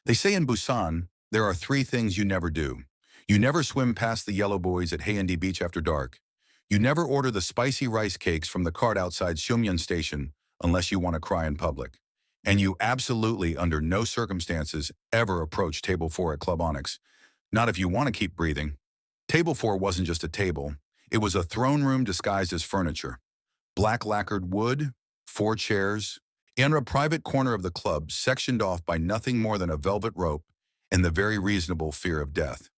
They say in Busan, there are three things you never do. You never swim past the yellow buoys at Haeundae Beach after dark. You never order the spicy rice cakes from the cart outside Seomyeon Station unless you want to cry in public. And you absolutely, under no circumstances, ever approach Table 4 at Club Onyx. Not if you want to keep breathing. Table 4 wasn't just a table. It was a throne room disguised as furniture. Black lacquered wood, 4 chairs, and a private corner of the club sectioned off by nothing more than a velvet rope and the very reasonable fear of death.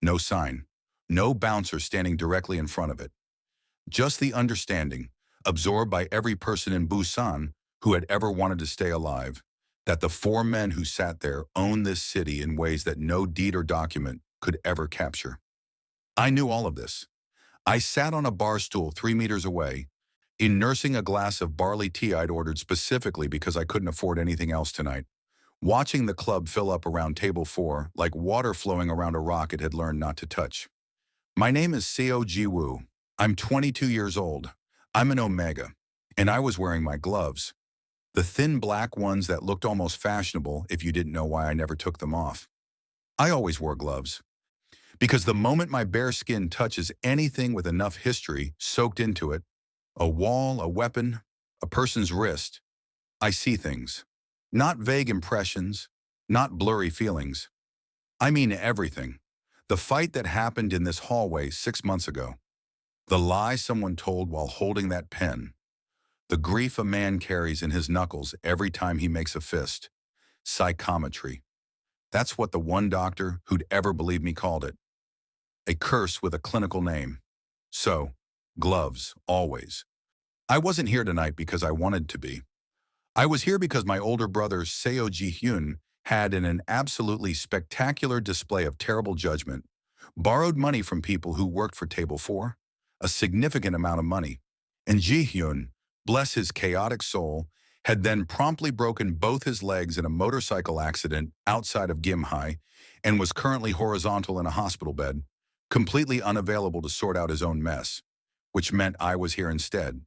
No sign, no bouncer standing directly in front of it. Just the understanding, absorbed by every person in Busan who had ever wanted to stay alive, that the four men who sat there owned this city in ways that no deed or document could ever capture. I knew all of this. I sat on a bar stool 3 meters away, nursing a glass of barley tea I'd ordered specifically because I couldn't afford anything else tonight, watching the club fill up around Table 4 like water flowing around a rock it had learned not to touch. My name is Seo Jiwoo. I'm 22 years old. I'm an Omega, and I was wearing my gloves. The thin black ones that looked almost fashionable if you didn't know why I never took them off. I always wore gloves, because the moment my bare skin touches anything with enough history soaked into it, a wall, a weapon, a person's wrist, I see things. Not vague impressions, not blurry feelings. I mean everything. The fight that happened in this hallway 6 months ago. The lie someone told while holding that pen. The grief a man carries in his knuckles every time he makes a fist. Psychometry. That's what the one doctor who'd ever believed me called it. A curse with a clinical name. So, gloves, always. I wasn't here tonight because I wanted to be. I was here because my older brother, Seo Jiwoo, had, in an absolutely spectacular display of terrible judgment, borrowed money from people who worked for Table 4, a significant amount of money, and Jiwoo, bless his chaotic soul, had then promptly broken both his legs in a motorcycle accident outside of Gimhae and was currently horizontal in a hospital bed, completely unavailable to sort out his own mess, which meant I was here instead,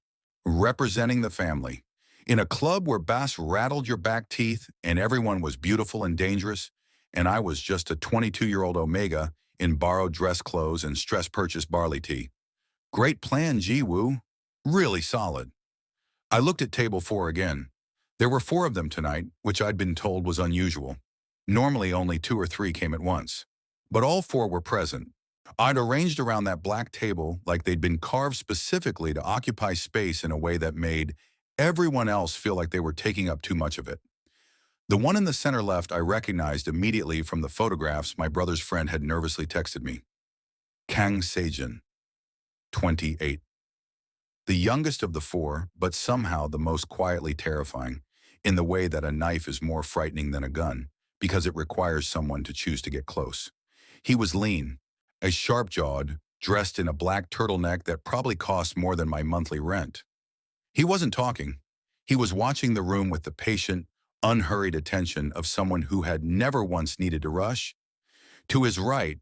representing the family. In a club where bass rattled your back teeth and everyone was beautiful and dangerous, and I was just a 22-year-old Omega in borrowed dress clothes and stress-purchased barley tea. Great plan, Jiwoo. Really solid. I looked at Table 4 again. There were 4 of them tonight, which I'd been told was unusual. Normally only 2 or 3 came at once. But all 4 were present. I'd arranged around that black table like they'd been carved specifically to occupy space in a way that made everyone else feel like they were taking up too much of it. The one in the center left I recognized immediately from the photographs my brother's friend had nervously texted me. Kang Sejin, 28. The youngest of the 4, but somehow the most quietly terrifying, in the way that a knife is more frightening than a gun, because it requires someone to choose to get close. He was lean, a sharp-jawed, dressed in a black turtleneck that probably cost more than my monthly rent. He wasn't talking. He was watching the room with the patient, unhurried attention of someone who had never once needed to rush. To his right,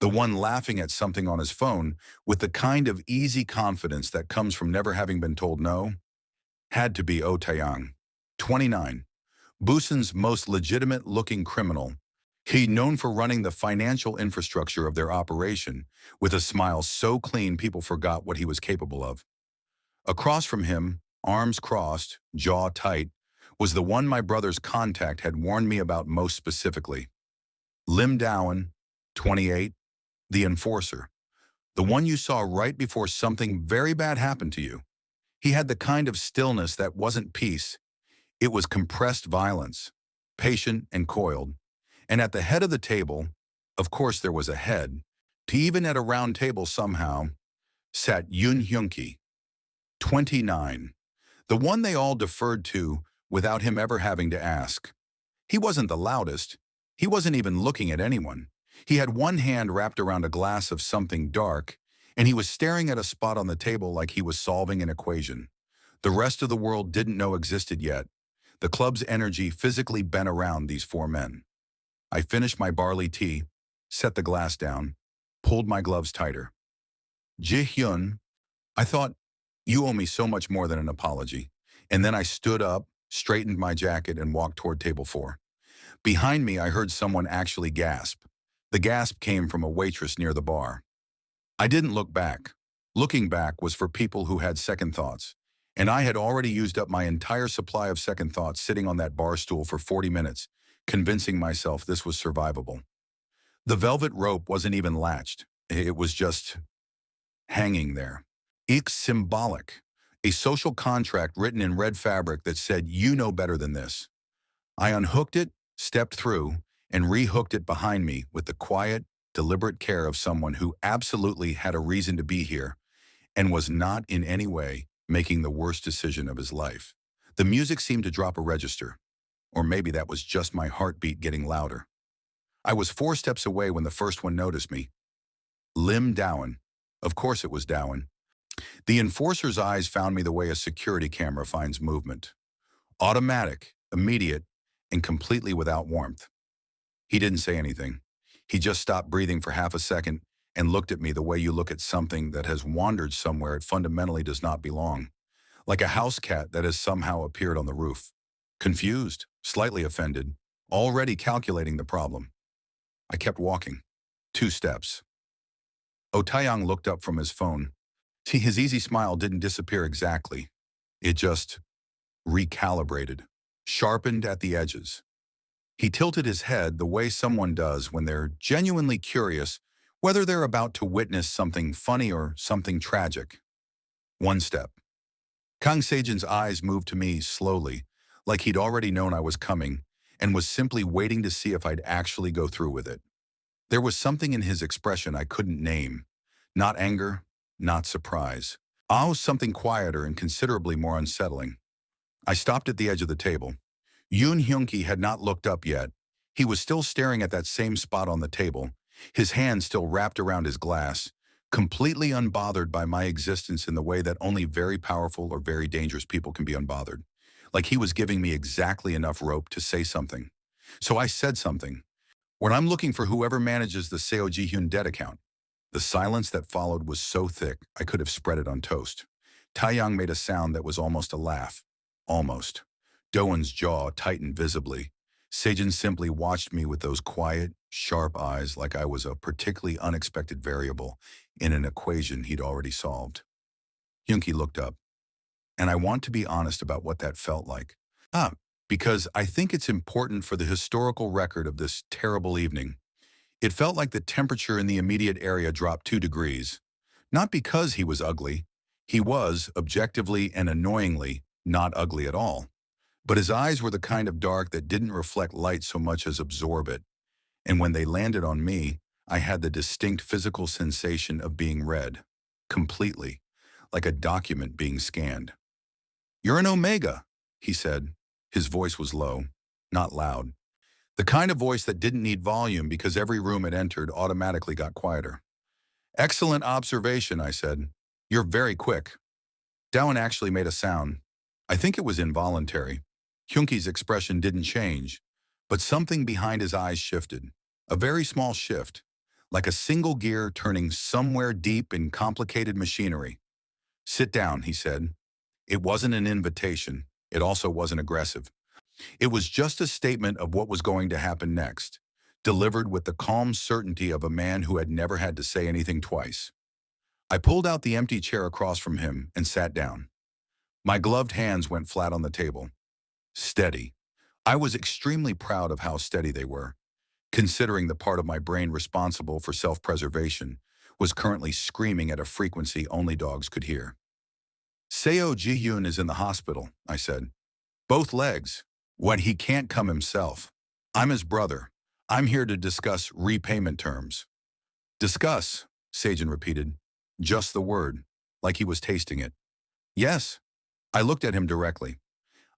the one laughing at something on his phone with the kind of easy confidence that comes from never having been told no, had to be Oh Taeyang, 29, Busan's most legitimate-looking criminal. He known for running the financial infrastructure of their operation with a smile so clean people forgot what he was capable of. Across from him, arms crossed, jaw tight, was the one my brother's contact had warned me about most specifically. Lim Dowan, 28, the enforcer. The one you saw right before something very bad happened to you. He had the kind of stillness that wasn't peace. It was compressed violence, patient and coiled. And at the head of the table, of course there was a head, to even at a round table somehow, sat Yoon Hyun-ki, 29, the one they all deferred to without him ever having to ask. He wasn't the loudest. He wasn't even looking at anyone. He had one hand wrapped around a glass of something dark, and he was staring at a spot on the table like he was solving an equation. The rest of the world didn't know existed yet. The club's energy physically bent around these 4 men. I finished my barley tea, set the glass down, pulled my gloves tighter. Ji-hyun, I thought, you owe me so much more than an apology. And then I stood up, straightened my jacket, and walked toward Table 4. Behind me, I heard someone actually gasp. The gasp came from a waitress near the bar. I didn't look back. Looking back was for people who had second thoughts. And I had already used up my entire supply of second thoughts sitting on that bar stool for 40 minutes, convincing myself this was survivable. The velvet rope wasn't even latched. It was just hanging there. It's symbolic. A social contract written in red fabric that said, "You know better than this." I unhooked it, stepped through, and rehooked it behind me with the quiet, deliberate care of someone who absolutely had a reason to be here and was not in any way making the worst decision of his life. The music seemed to drop a register, or maybe that was just my heartbeat getting louder. I was 4 steps away when the first one noticed me. Lim Dowan. Of course it was Dowan. The enforcer's eyes found me the way a security camera finds movement. Automatic, immediate, and completely without warmth. He didn't say anything. He just stopped breathing for half a second and looked at me the way you look at something that has wandered somewhere it fundamentally does not belong, like a house cat that has somehow appeared on the roof. Confused, slightly offended, already calculating the problem. I kept walking. 2 steps. Taeyang looked up from his phone. See, his easy smile didn't disappear exactly. It just recalibrated, sharpened at the edges. He tilted his head the way someone does when they're genuinely curious whether they're about to witness something funny or something tragic. 1 step. Kang Sejin's eyes moved to me slowly, like he'd already known I was coming and was simply waiting to see if I'd actually go through with it. There was something in his expression I couldn't name. Not anger, not surprise. Something quieter and considerably more unsettling. I stopped at the edge of the table. Yoon Hyun-ki had not looked up yet. He was still staring at that same spot on the table, his hand still wrapped around his glass, completely unbothered by my existence in the way that only very powerful or very dangerous people can be unbothered. Like he was giving me exactly enough rope to say something. So I said something. When I'm looking for whoever manages the Seo Jiwoo debt account. The silence that followed was so thick I could have spread it on toast. Taeyang made a sound that was almost a laugh. Almost. Doan's jaw tightened visibly. Sejin simply watched me with those quiet, sharp eyes like I was a particularly unexpected variable in an equation he'd already solved. Hyunki looked up. And I want to be honest about what that felt like. Because I think it's important for the historical record of this terrible evening. It felt like the temperature in the immediate area dropped 2 degrees. Not because he was ugly. He was, objectively and annoyingly, not ugly at all. But his eyes were the kind of dark that didn't reflect light so much as absorb it. And when they landed on me, I had the distinct physical sensation of being read. Completely. Like a document being scanned. "You're an Omega," he said. His voice was low, not loud. The kind of voice that didn't need volume because every room it entered automatically got quieter. "Excellent observation," I said. "You're very quick." Dowan actually made a sound. I think it was involuntary. Hyunki's expression didn't change, but something behind his eyes shifted. A very small shift, like a single gear turning somewhere deep in complicated machinery. "Sit down," he said. It wasn't an invitation. It also wasn't aggressive. It was just a statement of what was going to happen next, delivered with the calm certainty of a man who had never had to say anything twice. I pulled out the empty chair across from him and sat down. My gloved hands went flat on the table. Steady. I was extremely proud of how steady they were, considering the part of my brain responsible for self-preservation was currently screaming at a frequency only dogs could hear. "Seo Jiwoo is in the hospital," I said. "Both legs. When he can't come himself. I'm his brother. I'm here to discuss repayment terms." "Discuss," Sejin repeated. Just the word, like he was tasting it. "Yes." I looked at him directly.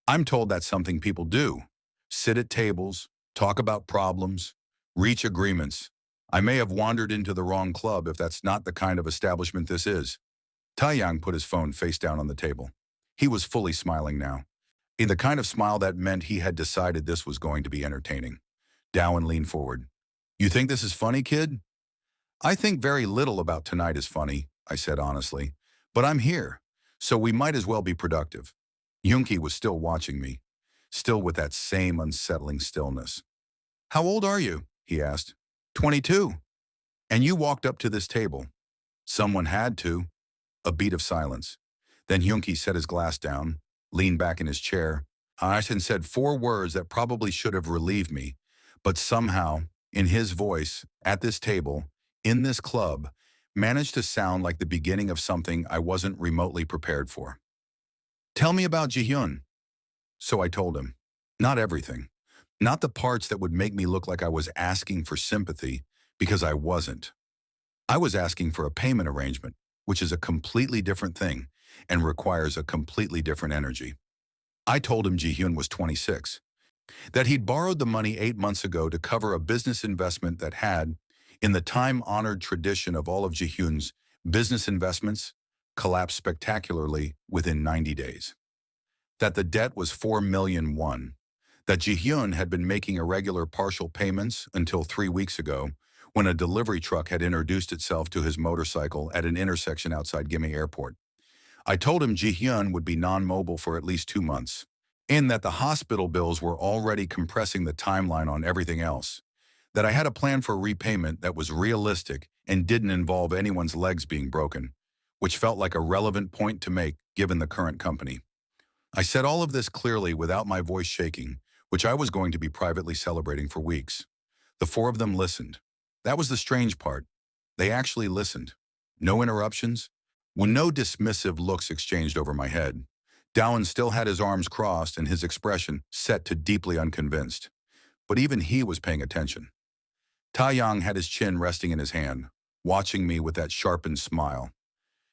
"I'm told that's something people do. Sit at tables, talk about problems, reach agreements. I may have wandered into the wrong club if that's not the kind of establishment this is." Taeyang put his phone face down on the table. He was fully smiling now. In the kind of smile that meant he had decided this was going to be entertaining. Dowan leaned forward. "You think this is funny, kid?" "I think very little about tonight is funny," I said honestly. "But I'm here, so we might as well be productive." Yoonki was still watching me, still with that same unsettling stillness. How old are you? He asked. 22. And you walked up to this table. Someone had to. A beat of silence. Then Hyunki set his glass down, leaned back in his chair, and said four words that probably should have relieved me, but somehow, in his voice, at this table, in this club, managed to sound like the beginning of something I wasn't remotely prepared for. Tell me about Jihyun. So I told him. Not everything. Not the parts that would make me look like I was asking for sympathy, because I wasn't. I was asking for a payment arrangement, which is a completely different thing and requires a completely different energy. I told him Jihyun was 26, that he'd borrowed the money 8 months ago to cover a business investment that had, in the time-honored tradition of all of Jihyun's business investments, collapsed spectacularly within 90 days. That the debt was 4 million won, that Jihyun had been making irregular partial payments until 3 weeks ago, when a delivery truck had introduced itself to his motorcycle at an intersection outside Gimhae Airport. I told him Jihyun would be non-mobile for at least 2 months, and that the hospital bills were already compressing the timeline on everything else, that I had a plan for repayment that was realistic and didn't involve anyone's legs being broken, which felt like a relevant point to make given the current company. I said all of this clearly without my voice shaking, which I was going to be privately celebrating for weeks. The four of them listened. That was the strange part. They actually listened. No interruptions, with no dismissive looks exchanged over my head. Dowan still had his arms crossed and his expression set to deeply unconvinced. But even he was paying attention. Taeyang had his chin resting in his hand, watching me with that sharpened smile.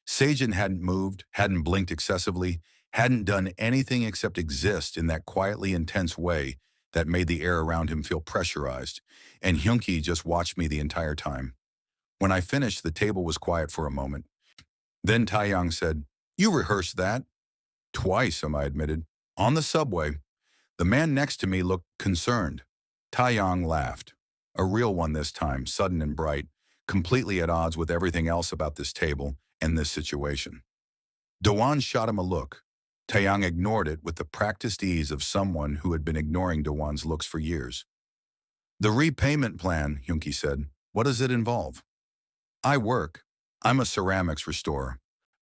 Sejin hadn't moved, hadn't blinked excessively, hadn't done anything except exist in that quietly intense way that made the air around him feel pressurized, and Hyunki just watched me the entire time. When I finished, the table was quiet for a moment. Then Taeyang said, "You rehearsed that?" "Twice," I admitted. "On the subway." The man next to me looked concerned. Taeyang laughed. A real one this time, sudden and bright, completely at odds with everything else about this table and this situation. Dowan shot him a look. Taeyang ignored it with the practiced ease of someone who had been ignoring Dowan's looks for years. "The repayment plan," Hyunki said. "What does it involve?" "I work. I'm a ceramics restorer.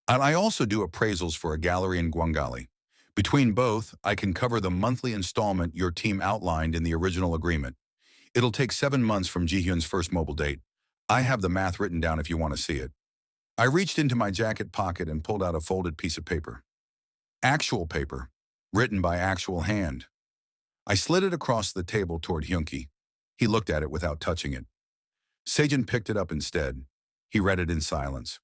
And I also do appraisals for a gallery in Gwangali. Between both, I can cover the monthly installment your team outlined in the original agreement. It'll take 7 months from Jihyun's first mobile date. I have the math written down if you want to see it." I reached into my jacket pocket and pulled out a folded piece of paper. Actual paper, written by actual hand. I slid it across the table toward Hyunki. He looked at it without touching it. Sejin picked it up instead. He read it in silence.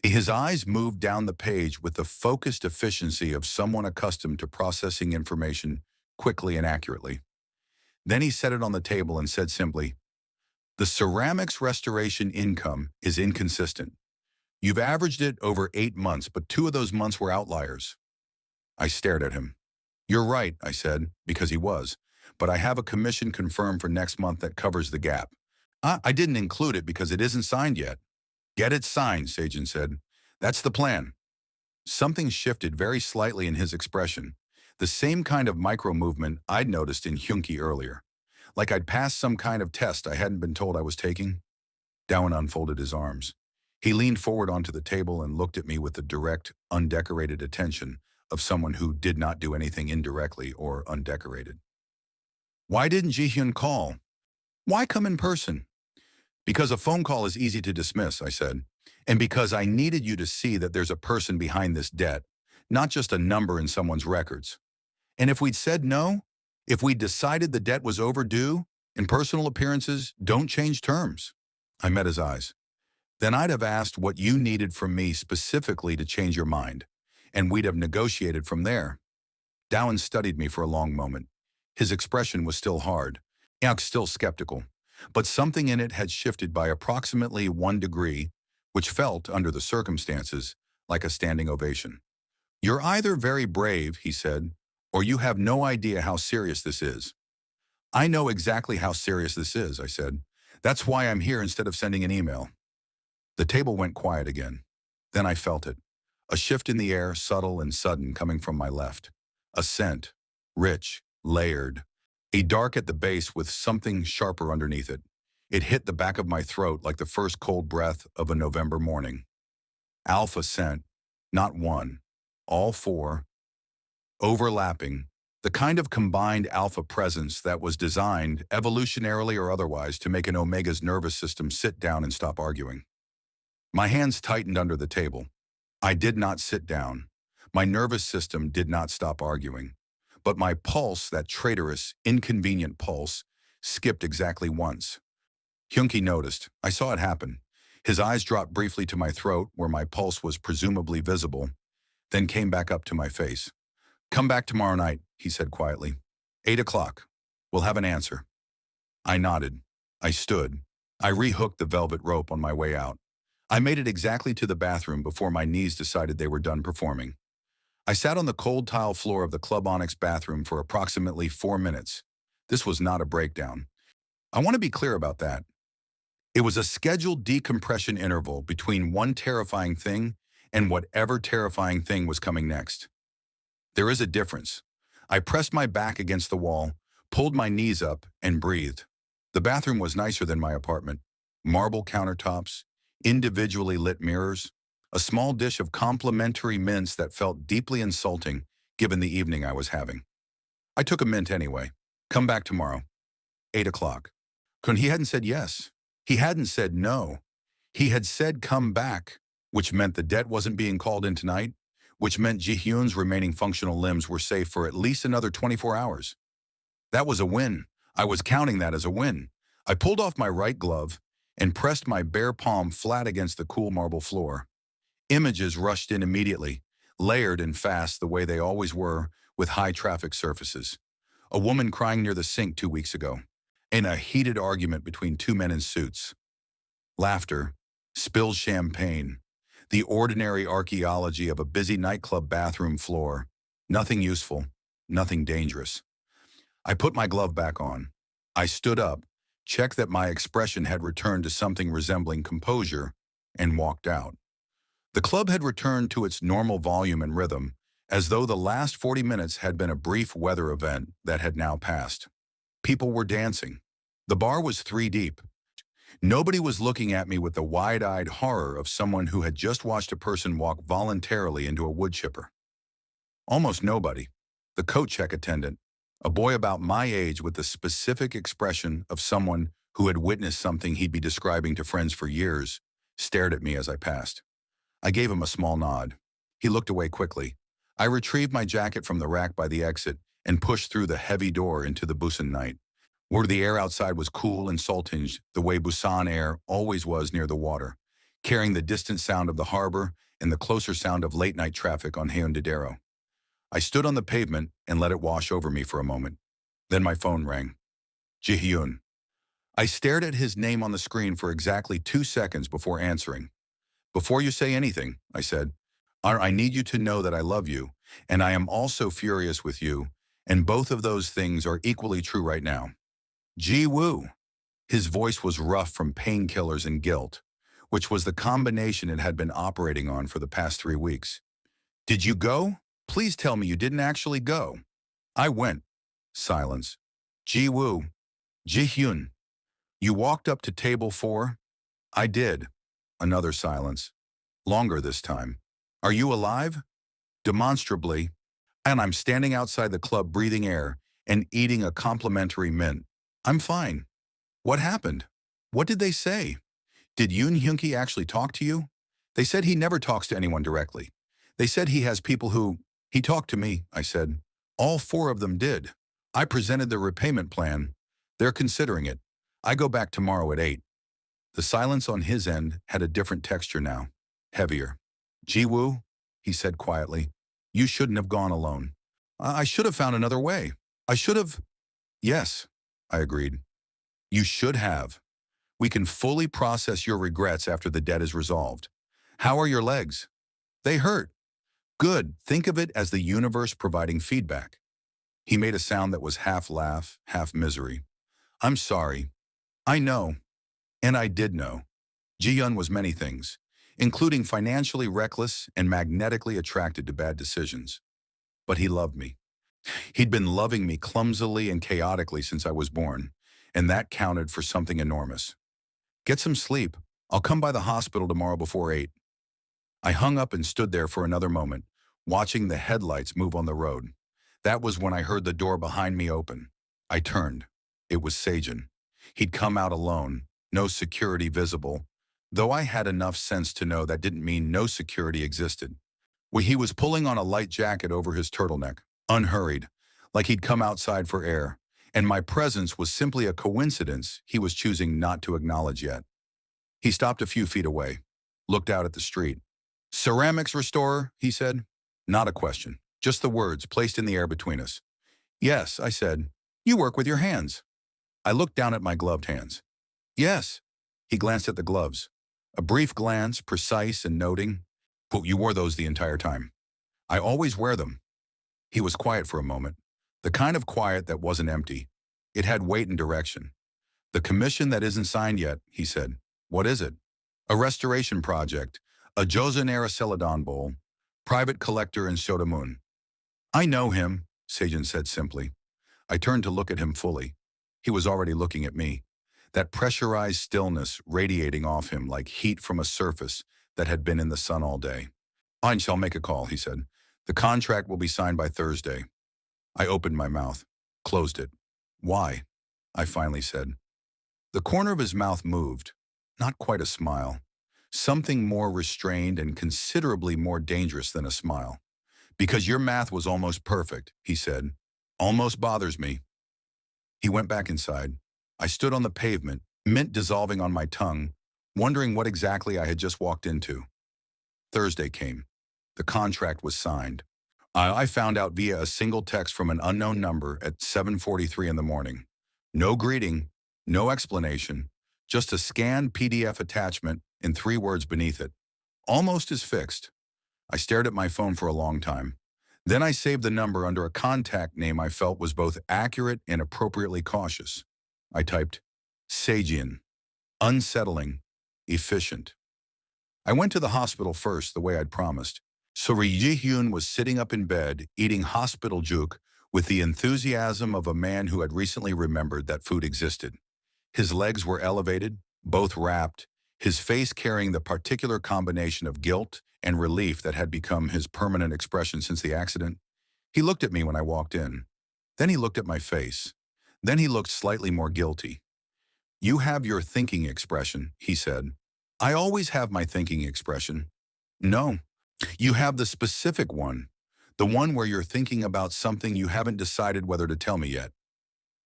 His eyes moved down the page with the focused efficiency of someone accustomed to processing information quickly and accurately. Then he set it on the table and said simply, "The ceramics restoration income is inconsistent. You've averaged it over 8 months, but 2 of those months were outliers." I stared at him. "You're right," I said, because he was, "but I have a commission confirmed for next month that covers the gap. I didn't include it because it isn't signed yet." "Get it signed," Sejin said. "That's the plan." Something shifted very slightly in his expression, the same kind of micro-movement I'd noticed in Hyunki earlier, like I'd passed some kind of test I hadn't been told I was taking. Dowan unfolded his arms. He leaned forward onto the table and looked at me with the direct, undecorated attention of someone who did not do anything indirectly or undecorated. "Why didn't Jihyun call? Why come in person?" "Because a phone call is easy to dismiss," I said, "and because I needed you to see that there's a person behind this debt, not just a number in someone's records. And if we'd said no, if we'd decided the debt was overdue, and personal appearances don't change terms." I met his eyes. "Then I'd have asked what you needed from me specifically to change your mind, and we'd have negotiated from there." Dowan studied me for a long moment. His expression was still hard, still skeptical, but something in it had shifted by approximately 1 degree, which felt, under the circumstances, like a standing ovation. "You're either very brave," he said, "or you have no idea how serious this is." "I know exactly how serious this is," I said. "That's why I'm here instead of sending an email." The table went quiet again. Then I felt it. A shift in the air, subtle and sudden, coming from my left. A scent, rich, layered, A dark at the base with something sharper underneath it. It hit the back of my throat like the first cold breath of a November morning. Alpha scent, not one, all four, overlapping, the kind of combined alpha presence that was designed, evolutionarily or otherwise, to make an omega's nervous system sit down and stop arguing. My hands tightened under the table. I did not sit down. My nervous system did not stop arguing. But my pulse, that traitorous, inconvenient pulse, skipped exactly once. Hyunki noticed. I saw it happen. His eyes dropped briefly to my throat, where my pulse was presumably visible, then came back up to my face. "Come back tomorrow night," he said quietly. 8 o'clock. We'll have an answer. I nodded. I stood. I rehooked the velvet rope on my way out. I made it exactly to the bathroom before my knees decided they were done performing. I sat on the cold tile floor of the Club Onyx bathroom for approximately 4 minutes. This was not a breakdown. I want to be clear about that. It was a scheduled decompression interval between one terrifying thing and whatever terrifying thing was coming next. There is a difference. I pressed my back against the wall, pulled my knees up, and breathed. The bathroom was nicer than my apartment. Marble countertops, individually lit mirrors, a small dish of complimentary mints that felt deeply insulting given the evening I was having. I took a mint anyway. Come back tomorrow. 8 o'clock. He hadn't said yes. He hadn't said no. He had said come back, which meant the debt wasn't being called in tonight, which meant Ji-hyun's remaining functional limbs were safe for at least another 24 hours. That was a win. I was counting that as a win. I pulled off my right glove and pressed my bare palm flat against the cool marble floor. Images rushed in immediately, layered and fast the way they always were with high-traffic surfaces. A woman crying near the sink 2 weeks ago, and a heated argument between two men in suits. Laughter, spilled champagne, the ordinary archaeology of a busy nightclub bathroom floor. Nothing useful, nothing dangerous. I put my glove back on. I stood up, checked that my expression had returned to something resembling composure, and walked out. The club had returned to its normal volume and rhythm, as though the last 40 minutes had been a brief weather event that had now passed. People were dancing. The bar was 3 deep. Nobody was looking at me with the wide-eyed horror of someone who had just watched a person walk voluntarily into a wood chipper. Almost nobody. The coat check attendant, a boy about my age with the specific expression of someone who had witnessed something he'd be describing to friends for years, stared at me as I passed. I gave him a small nod. He looked away quickly. I retrieved my jacket from the rack by the exit and pushed through the heavy door into the Busan night, where the air outside was cool and salt-tinged the way Busan air always was near the water, carrying the distant sound of the harbor and the closer sound of late-night traffic on Haeundaedero. I stood on the pavement and let it wash over me for a moment. Then my phone rang. Ji-hyun. I stared at his name on the screen for exactly 2 seconds before answering. "Before you say anything," I said, "I need you to know that I love you, and I am also furious with you, and both of those things are equally true right now." Jiwoo. His voice was rough from painkillers and guilt, which was the combination it had been operating on for the past 3 weeks. "Did you go? Please tell me you didn't actually go." "I went." Silence. "Jiwoo. Ji-hyun. You walked up to table 4? "I did." Another silence. Longer this time. "Are you alive?" "Demonstrably." "And I'm standing outside the club breathing air and eating a complimentary mint." "I'm fine." "What happened? What did they say? Did Yoon Hyunki actually talk to you?" "They said he never talks to anyone directly. They said he has people who—" "He talked to me," I said. "All 4 of them did. I presented the repayment plan. They're considering it. I go back tomorrow at 8. The silence on his end had a different texture now, heavier. "Jiwoo," he said quietly, "you shouldn't have gone alone. I should have found another way. I should have—" "Yes," I agreed. "You should have. We can fully process your regrets after the debt is resolved. How are your legs?" "They hurt." "Good. Think of it as the universe providing feedback." He made a sound that was half laugh, half misery. "I'm sorry. I know." And I did know. Ji-hyun was many things, including financially reckless and magnetically attracted to bad decisions. But he loved me. He'd been loving me clumsily and chaotically since I was born, and that counted for something enormous. Get some sleep. I'll come by the hospital tomorrow before 8. I hung up and stood there for another moment, watching the headlights move on the road. That was when I heard the door behind me open. I turned. It was Sejin. He'd come out alone, no security visible, though I had enough sense to know that didn't mean no security existed. He was pulling on a light jacket over his turtleneck, unhurried, like he'd come outside for air, and my presence was simply a coincidence he was choosing not to acknowledge yet. He stopped a few feet away, looked out at the street. "Ceramics restorer," he said. Not a question, just the words placed in the air between us. "Yes," I said. "You work with your hands." I looked down at my gloved hands. "Yes." He glanced at the gloves. A brief glance, precise and noting. "But you wore those the entire time." "I always wear them." He was quiet for a moment. The kind of quiet that wasn't empty. It had weight and direction. "The commission that isn't signed yet," he said. "What is it?" "A restoration project. A Joseon-era Celadon bowl. Private collector in Shodamun." "I know him," Sejin said simply. I turned to look at him fully. He was already looking at me. That pressurized stillness radiating off him like heat from a surface that had been in the sun all day. "I shall make a call," he said. "The contract will be signed by Thursday." I opened my mouth, closed it. "Why?" I finally said. The corner of his mouth moved. Not quite a smile. Something more restrained and considerably more dangerous than a smile. "Because your math was almost perfect," he said. "Almost bothers me." He went back inside. I stood on the pavement, mint dissolving on my tongue, wondering what exactly I had just walked into. Thursday came. The contract was signed. I found out via a single text from an unknown number at 7:43 in the morning. No greeting, no explanation, just a scanned PDF attachment and 3 words beneath it. "Almost is fixed." I stared at my phone for a long time. Then I saved the number under a contact name I felt was both accurate and appropriately cautious. I typed, "Sejin." Unsettling, efficient. I went to the hospital first, the way I'd promised. So Ji-hyun was sitting up in bed, eating hospital juk with the enthusiasm of a man who had recently remembered that food existed. His legs were elevated, both wrapped, his face carrying the particular combination of guilt and relief that had become his permanent expression since the accident. He looked at me when I walked in. Then he looked at my face. Then he looked slightly more guilty. "You have your thinking expression," he said. "I always have my thinking expression." "No. You have the specific one, the one where you're thinking about something you haven't decided whether to tell me yet."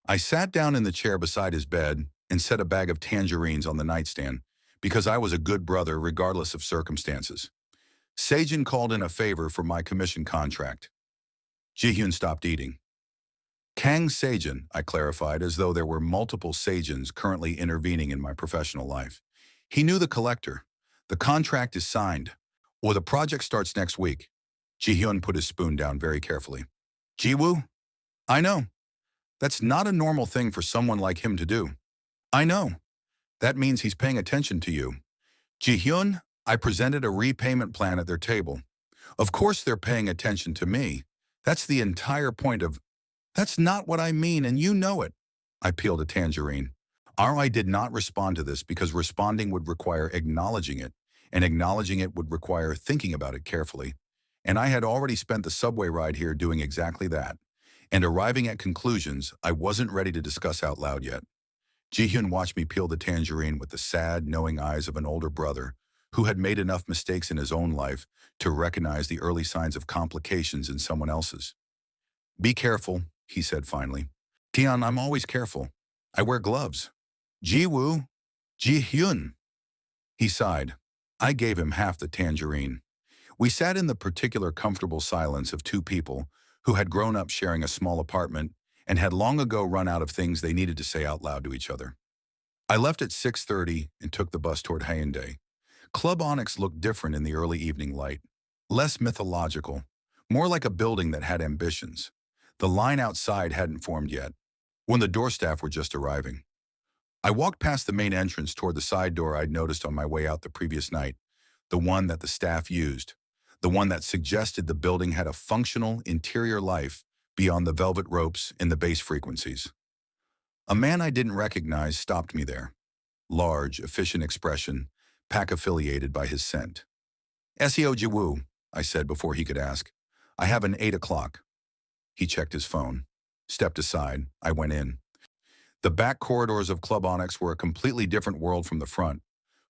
I sat down in the chair beside his bed and set a bag of tangerines on the nightstand because I was a good brother regardless of circumstances. Sejin called in a favor for my commission contract. Ji-hyun stopped eating. "Kang Sejin," I clarified, as though there were multiple Sejins currently intervening in my professional life. "He knew the collector. The contract is signed. Or the project starts next week." Ji-hyun put his spoon down very carefully. "Jiwoo? I know. That's not a normal thing for someone like him to do." "I know. That means he's paying attention to you." "Ji-hyun," I presented a repayment plan at their table. "Of course they're paying attention to me. That's the entire point of—" "That's not what I mean, and you know it." I peeled a tangerine. I did not respond to this because responding would require acknowledging it, and acknowledging it would require thinking about it carefully. And I had already spent the subway ride here doing exactly that. And arriving at conclusions I wasn't ready to discuss out loud yet. Ji-hyun watched me peel the tangerine with the sad, knowing eyes of an older brother who had made enough mistakes in his own life to recognize the early signs of complications in someone else's. "Be careful," he said finally. "Tian, I'm always careful. I wear gloves." "Jiwoo, Ji-hyun." He sighed. I gave him half the tangerine. We sat in the particular comfortable silence of two people who had grown up sharing a small apartment and had long ago run out of things they needed to say out loud to each other. I left at 6:30 and took the bus toward Hyundai. Club Onyx looked different in the early evening light. Less mythological, more like a building that had ambitions. The line outside hadn't formed yet, when the door staff were just arriving. I walked past the main entrance toward the side door I'd noticed on my way out the previous night, the one that the staff used, the one that suggested the building had a functional interior life beyond the velvet ropes in the bass frequencies. A man I didn't recognize stopped me there. Large, efficient expression, pack-affiliated by his scent. Seo Jiwoo, I said before he could ask. I have an 8 o'clock. He checked his phone. Stepped aside. I went in. The back corridors of Club Onyx were a completely different world from the front.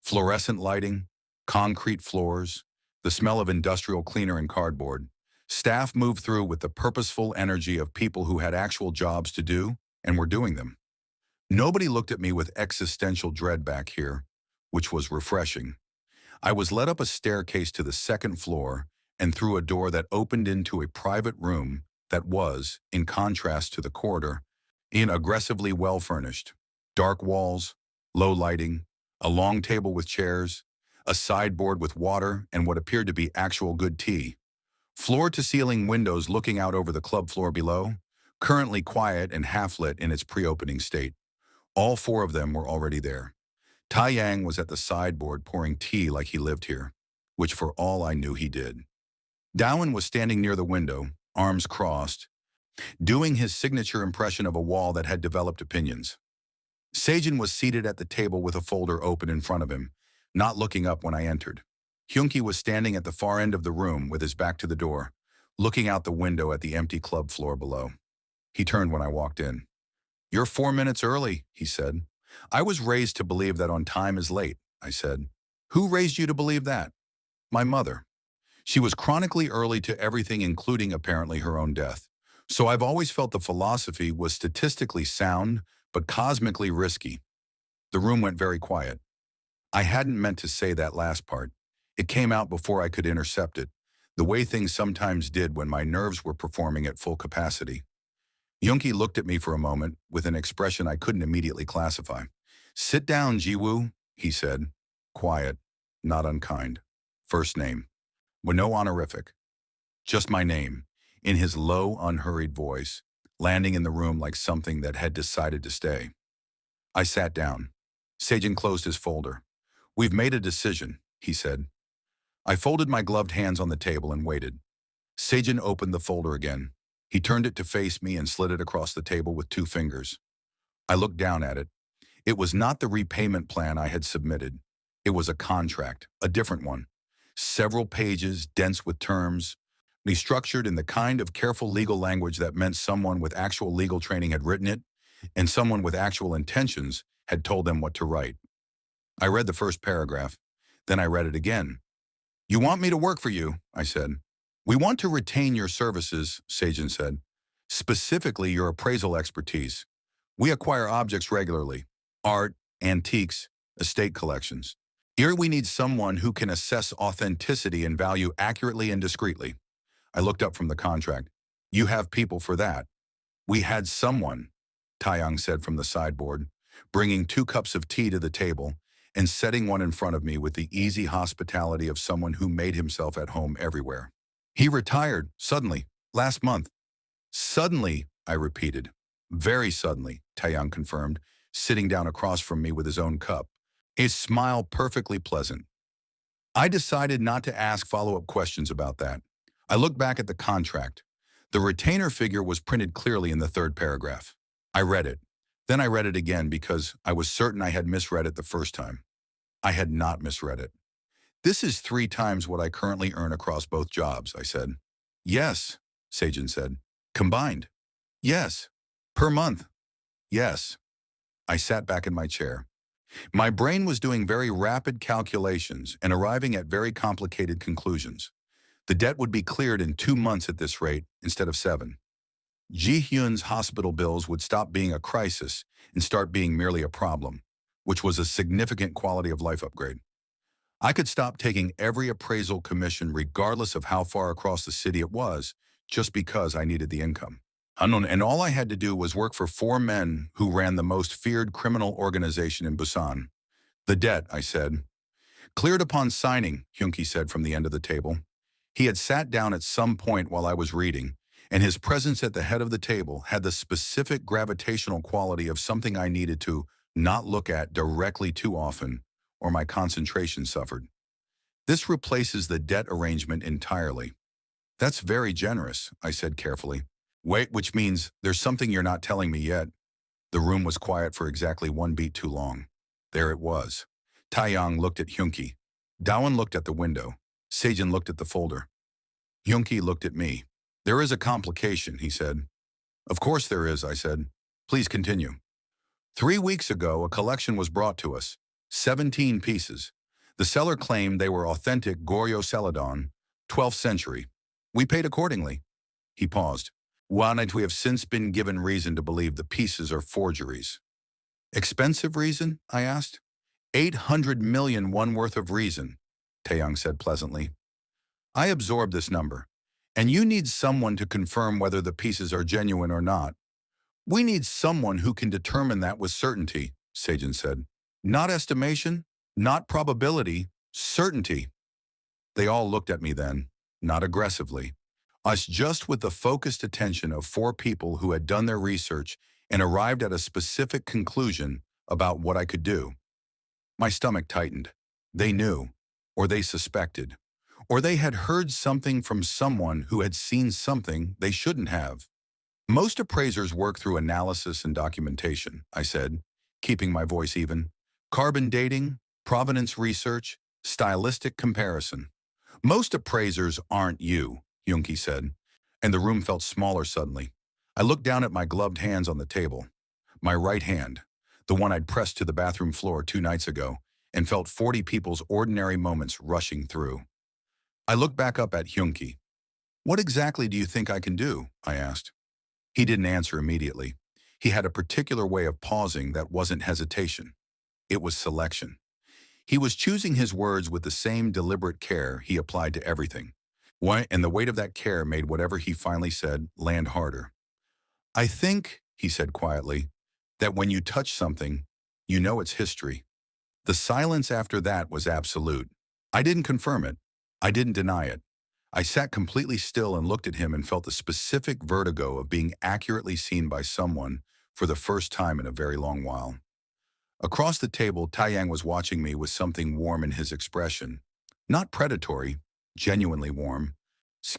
Fluorescent lighting, concrete floors, the smell of industrial cleaner and cardboard. Staff moved through with the purposeful energy of people who had actual jobs to do and were doing them. Nobody looked at me with existential dread back here, which was refreshing. I was led up a staircase to the second floor and through a door that opened into a private room that was, in contrast to the corridor, aggressively well-furnished. Dark walls, low lighting, a long table with chairs, a sideboard with water and what appeared to be actual good tea. Floor-to-ceiling windows looking out over the club floor below, currently quiet and half-lit in its pre-opening state. All 4 of them were already there. Taeyang was at the sideboard pouring tea like he lived here, which for all I knew he did. Dowen was standing near the window, arms crossed, doing his signature impression of a wall that had developed opinions. Sejin was seated at the table with a folder open in front of him, not looking up when I entered. Hyunki was standing at the far end of the room with his back to the door, looking out the window at the empty club floor below. He turned when I walked in. "You're 4 minutes early," he said. "I was raised to believe that on time is late," I said. "Who raised you to believe that?" "My mother. She was chronically early to everything, including apparently her own death. So I've always felt the philosophy was statistically sound, but cosmically risky." The room went very quiet. I hadn't meant to say that last part. It came out before I could intercept it, the way things sometimes did when my nerves were performing at full capacity. Yunki looked at me for a moment with an expression I couldn't immediately classify. "Sit down, Jiwoo," he said. Quiet, not unkind. First name. With no honorific. Just my name, in his low, unhurried voice, landing in the room like something that had decided to stay. I sat down. Sejin closed his folder. "We've made a decision," he said. I folded my gloved hands on the table and waited. Sejin opened the folder again. He turned it to face me and slid it across the table with 2 fingers. I looked down at it. It was not the repayment plan I had submitted. It was a contract, a different one. Several pages, dense with terms, structured in the kind of careful legal language that meant someone with actual legal training had written it, and someone with actual intentions had told them what to write. I read the first paragraph. Then I read it again. "You want me to work for you," I said. "We want to retain your services," Sejin said. "Specifically your appraisal expertise. We acquire objects regularly. Art, antiques, estate collections. Here we need someone who can assess authenticity and value accurately and discreetly." I looked up from the contract. "You have people for that." "We had someone," Taeyang said from the sideboard, bringing 2 cups of tea to the table and setting one in front of me with the easy hospitality of someone who made himself at home everywhere. "He retired, suddenly, last month." "Suddenly," I repeated. "Very suddenly," Taeyang confirmed, sitting down across from me with his own cup, his smile perfectly pleasant. I decided not to ask follow-up questions about that. I looked back at the contract. The retainer figure was printed clearly in the 3rd paragraph. I read it. Then I read it again because I was certain I had misread it the first time. I had not misread it. "This is 3 times what I currently earn across both jobs," I said. "Yes," Sejin said. "Combined?" "Yes." "Per month?" "Yes." I sat back in my chair. My brain was doing very rapid calculations and arriving at very complicated conclusions. The debt would be cleared in 2 months at this rate instead of 7. Ji-hyun's hospital bills would stop being a crisis and start being merely a problem, which was a significant quality of life upgrade. I could stop taking every appraisal commission regardless of how far across the city it was, just because I needed the income. And all I had to do was work for 4 men who ran the most feared criminal organization in Busan. "The debt," I said. "Cleared upon signing," Hyunki said from the end of the table. He had sat down at some point while I was reading, and his presence at the head of the table had the specific gravitational quality of something I needed to not look at directly too often, or my concentration suffered. "This replaces the debt arrangement entirely." "That's very generous," I said carefully. Wait, which means there's something you're not telling me yet. The room was quiet for exactly one beat too long. There it was. Taeyang looked at Hyunki. Dawan looked at the window. Sejin looked at the folder. Hyunki looked at me. There is a complication, he said. Of course there is, I said. Please continue. 3 weeks ago, a collection was brought to us. 17 pieces. The seller claimed they were authentic Goryeo Celadon, 12th century. We paid accordingly. He paused. Why we have since been given reason to believe the pieces are forgeries. Expensive reason? I asked. 800 million won worth of reason, Taeyang said pleasantly. I absorbed this number. And you need someone to confirm whether the pieces are genuine or not. We need someone who can determine that with certainty, Sejin said. Not estimation, not probability, certainty. They all looked at me then, not aggressively. Us just with the focused attention of 4 people who had done their research and arrived at a specific conclusion about what I could do. My stomach tightened. They knew, or they suspected, or they had heard something from someone who had seen something they shouldn't have. Most appraisers work through analysis and documentation, I said, keeping my voice even. Carbon dating, provenance research, stylistic comparison. Most appraisers aren't you, Hyunki said, and the room felt smaller suddenly. I looked down at my gloved hands on the table. My right hand, the one I'd pressed to the bathroom floor 2 nights ago, and felt 40 people's ordinary moments rushing through. I looked back up at Hyunki. What exactly do you think I can do? I asked. He didn't answer immediately. He had a particular way of pausing that wasn't hesitation. It was selection. He was choosing his words with the same deliberate care he applied to everything. And the weight of that care made whatever he finally said land harder. I think, he said quietly, that when you touch something, you know its history. The silence after that was absolute. I didn't confirm it. I didn't deny it. I sat completely still and looked at him and felt the specific vertigo of being accurately seen by someone for the first time in a very long while. Across the table, Taeyang was watching me with something warm in his expression. Not predatory, genuinely warm.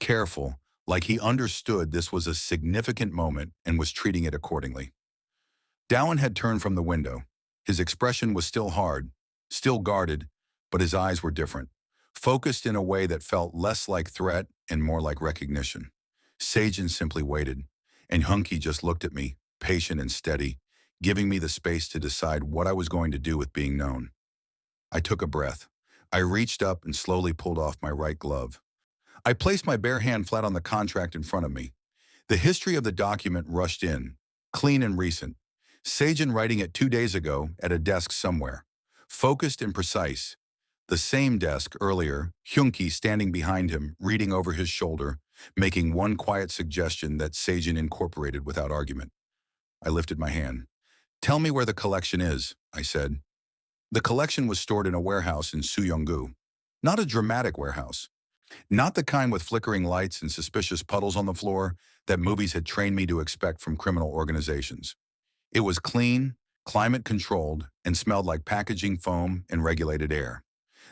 Careful, like he understood this was a significant moment and was treating it accordingly. Dowan had turned from the window. His expression was still hard, still guarded, but his eyes were different, focused in a way that felt less like threat and more like recognition. Sejin simply waited, and Hyunki just looked at me, patient and steady, giving me the space to decide what I was going to do with being known. I took a breath. I reached up and slowly pulled off my right glove. I placed my bare hand flat on the contract in front of me. The history of the document rushed in, clean and recent. Sejin writing it 2 days ago at a desk somewhere, focused and precise. The same desk earlier, Hyunki standing behind him, reading over his shoulder, making one quiet suggestion that Sejin incorporated without argument. I lifted my hand. Tell me where the collection is, I said. The collection was stored in a warehouse in Suyeonggu. Not a dramatic warehouse. Not the kind with flickering lights and suspicious puddles on the floor that movies had trained me to expect from criminal organizations. It was clean, climate-controlled, and smelled like packaging foam and regulated air.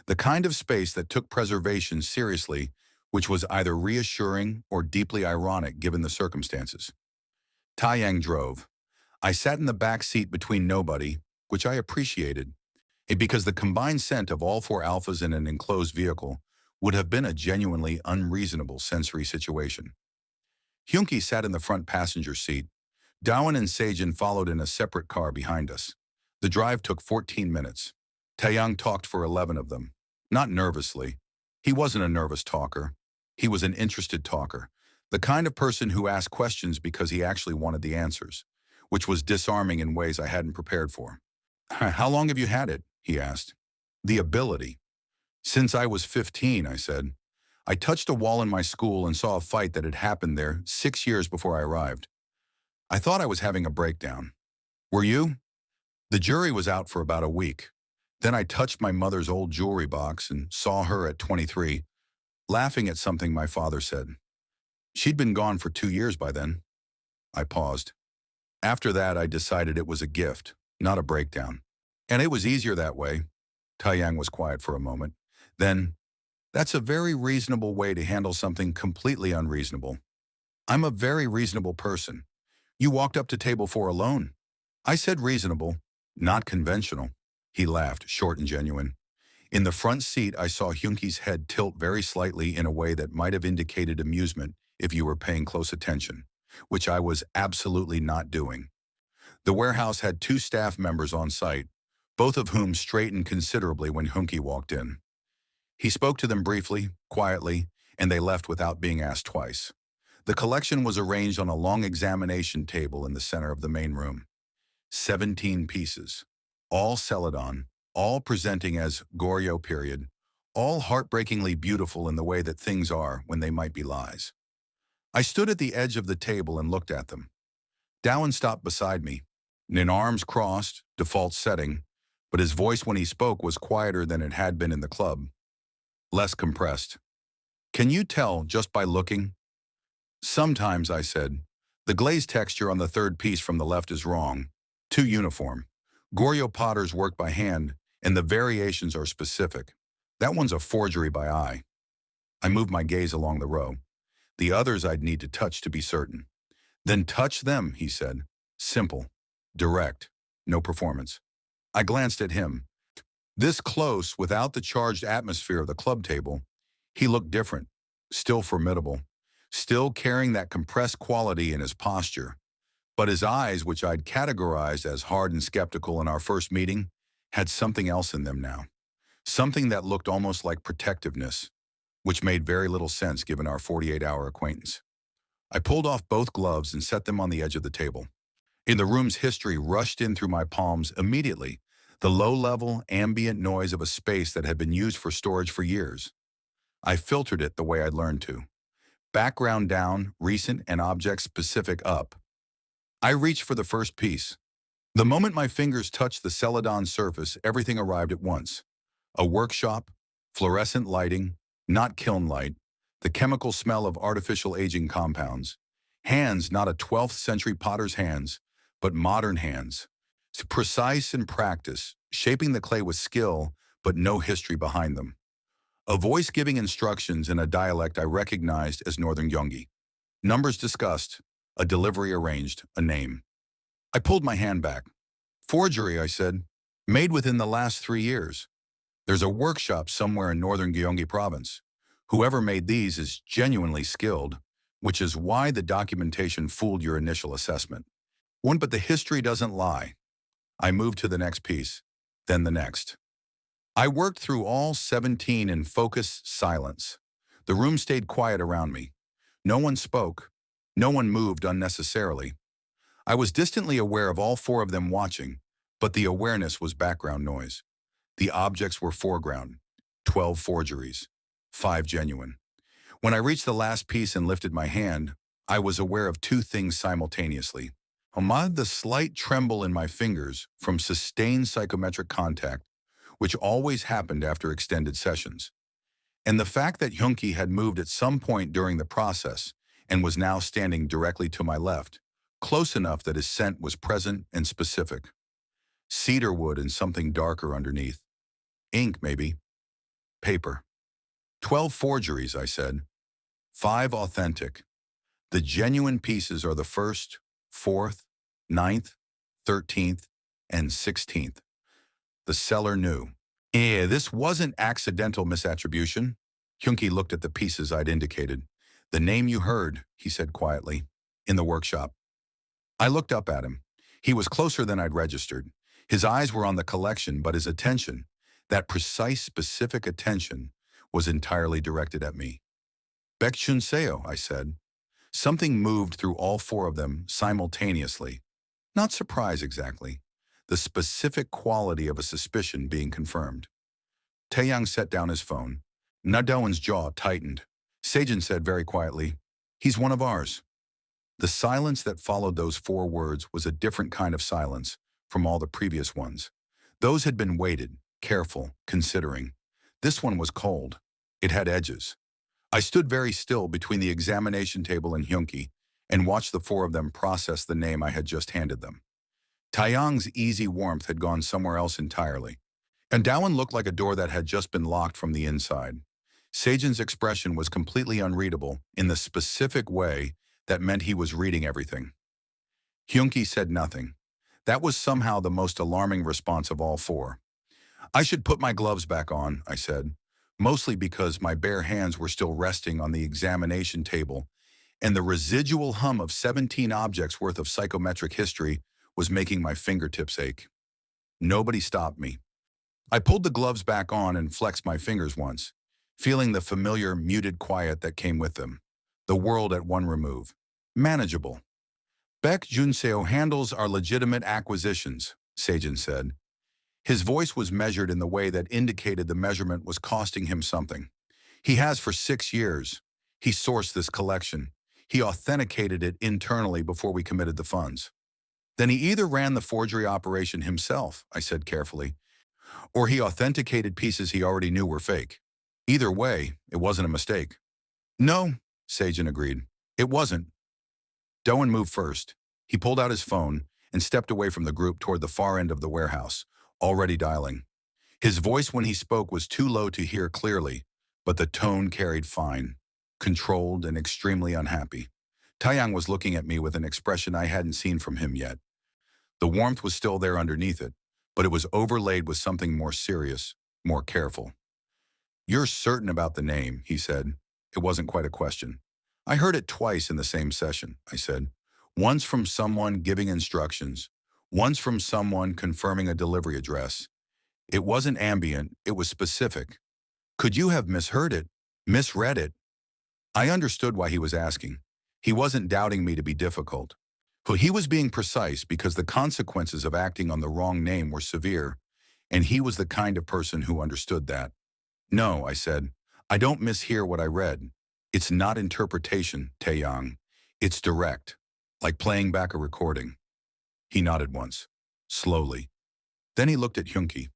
The kind of space that took preservation seriously, which was either reassuring or deeply ironic given the circumstances. Taeyang drove. I sat in the back seat between nobody, which I appreciated, because the combined scent of all 4 alphas in an enclosed vehicle would have been a genuinely unreasonable sensory situation. Hyunki sat in the front passenger seat. Dawan and Sejin followed in a separate car behind us. The drive took 14 minutes. Taeyang talked for 11 of them, not nervously. He wasn't a nervous talker. He was an interested talker, the kind of person who asked questions because he actually wanted the answers, which was disarming in ways I hadn't prepared for. How long have you had it? He asked. The ability. Since I was 15, I said. I touched a wall in my school and saw a fight that had happened there 6 years before I arrived. I thought I was having a breakdown. Were you? The jury was out for about a week. Then I touched my mother's old jewelry box and saw her at 23, laughing at something my father said. She'd been gone for 2 years by then. I paused. After that, I decided it was a gift, not a breakdown. And it was easier that way. Taeyang was quiet for a moment. Then, that's a very reasonable way to handle something completely unreasonable. I'm a very reasonable person. You walked up to table 4 alone. I said reasonable, not conventional. He laughed, short and genuine. In the front seat, I saw Hyunki's head tilt very slightly in a way that might have indicated amusement if you were paying close attention, which I was absolutely not doing. The warehouse had 2 staff members on site, both of whom straightened considerably when Hyunki walked in. He spoke to them briefly, quietly, and they left without being asked twice. The collection was arranged on a long examination table in the center of the main room. 17 pieces, all Celadon, all presenting as Goryeo period, all heartbreakingly beautiful in the way that things are when they might be lies. I stood at the edge of the table and looked at them. Dowan stopped beside me, in arms crossed, default setting, but his voice when he spoke was quieter than it had been in the club, less compressed. Can you tell just by looking? Sometimes, I said. The glaze texture on the third piece from the left is wrong. Too uniform. Goryeo potters work by hand, and the variations are specific. That one's a forgery by eye. I moved my gaze along the row. The others I'd need to touch to be certain. Then touch them, he said. Simple. Direct. No performance. I glanced at him. This close, without the charged atmosphere of the club table, he looked different, still formidable, still carrying that compressed quality in his posture. But his eyes, which I'd categorized as hard and skeptical in our first meeting, had something else in them now. Something that looked almost like protectiveness, which made very little sense given our 48-hour acquaintance. I pulled off both gloves and set them on the edge of the table. In the room's history rushed in through my palms immediately, the low-level, ambient noise of a space that had been used for storage for years. I filtered it the way I'd learned to. Background down, recent and object-specific up. I reached for the first piece. The moment my fingers touched the Celadon surface, everything arrived at once. A workshop, fluorescent lighting, not kiln light, the chemical smell of artificial aging compounds. Hands, not a 12th century potter's hands, but modern hands. Precise in practice, shaping the clay with skill, but no history behind them. A voice giving instructions in a dialect I recognized as Northern Gyeonggi. Numbers discussed, a delivery arranged, a name. I pulled my hand back. Forgery, I said. Made within the last 3 years. There's a workshop somewhere in Northern Gyeonggi province. Whoever made these is genuinely skilled, which is why the documentation fooled your initial assessment. But the history doesn't lie. I moved to the next piece, then the next. I worked through all 17 in focused silence. The room stayed quiet around me. No one spoke. No one moved unnecessarily. I was distantly aware of all 4 of them watching, but the awareness was background noise. The objects were foreground, 12 forgeries, 5 genuine. When I reached the last piece and lifted my hand, I was aware of 2 things simultaneously. Amid the slight tremble in my fingers from sustained psychometric contact, which always happened after extended sessions, and the fact that Hyunki had moved at some point during the process and was now standing directly to my left, close enough that his scent was present and specific. Cedar wood and something darker underneath. Ink, maybe. Paper. 12 forgeries, I said. 5 authentic. The genuine pieces are the 1st, 4th, 9th, 13th, and 16th. The seller knew. This wasn't accidental misattribution. Hyunki looked at the pieces I'd indicated. The name you heard, he said quietly, in the workshop. I looked up at him. He was closer than I'd registered. His eyes were on the collection, but his attention, that precise, specific attention, was entirely directed at me. Baekchun Seo, I said. Something moved through all 4 of them simultaneously. Not surprise exactly. The specific quality of a suspicion being confirmed. Taeyang set down his phone. Nadoan's jaw tightened. Sejin said very quietly, "He's one of ours." The silence that followed those 4 words was a different kind of silence from all the previous ones. Those had been weighted, careful, considering. This one was cold. It had edges. I stood very still between the examination table and Hyunki and watched the 4 of them process the name I had just handed them. Taeyang's easy warmth had gone somewhere else entirely, and Dowan looked like a door that had just been locked from the inside. Sejin's expression was completely unreadable in the specific way That meant he was reading everything. Hyunki said nothing. That was somehow the most alarming response of all four. I should put my gloves back on, I said, mostly because my bare hands were still resting on the examination table, and the residual hum of 17 objects worth of psychometric history was making my fingertips ache. Nobody stopped me. I pulled the gloves back on and flexed my fingers once, feeling the familiar, muted quiet that came with them. The world at one remove. Manageable. Baek Junseo handles our legitimate acquisitions, Sejin said. His voice was measured in the way that indicated the measurement was costing him something. He has for 6 years. He sourced this collection. He authenticated it internally before we committed the funds. Then he either ran the forgery operation himself, I said carefully, or he authenticated pieces he already knew were fake. Either way, it wasn't a mistake. No, Sejin agreed. It wasn't. Doan moved first. He pulled out his phone and stepped away from the group toward the far end of the warehouse, already dialing. His voice when he spoke was too low to hear clearly, but the tone carried fine, controlled and extremely unhappy. Taeyang was looking at me with an expression I hadn't seen from him yet. The warmth was still there underneath it, but it was overlaid with something more serious, more careful. You're certain about the name, he said. It wasn't quite a question. I heard it twice in the same session, I said. Once from someone giving instructions, once from someone confirming a delivery address. It wasn't ambient, it was specific. Could you have misheard it, misread it? I understood why he was asking. He wasn't doubting me to be difficult. But he was being precise because the consequences of acting on the wrong name were severe, and he was the kind of person who understood that. No, I said, I don't mishear what I read. It's not interpretation, Taeyang. It's direct, like playing back a recording. He nodded once, slowly. Then he looked at Hyunki.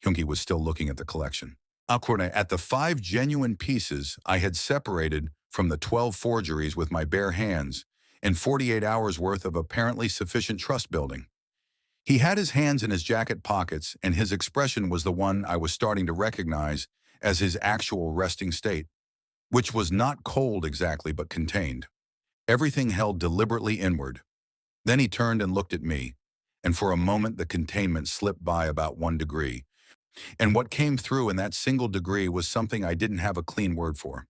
Hyunki was still looking at the collection. At the 5 genuine pieces I had separated from the 12 forgeries with my bare hands, and 48 hours worth of apparently sufficient trust building. He had his hands in his jacket pockets, and his expression was the one I was starting to recognize as his actual resting state, which was not cold exactly but contained. Everything held deliberately inward. Then he turned and looked at me, and for a moment the containment slipped by about 1 degree. And what came through in that single degree was something I didn't have a clean word for.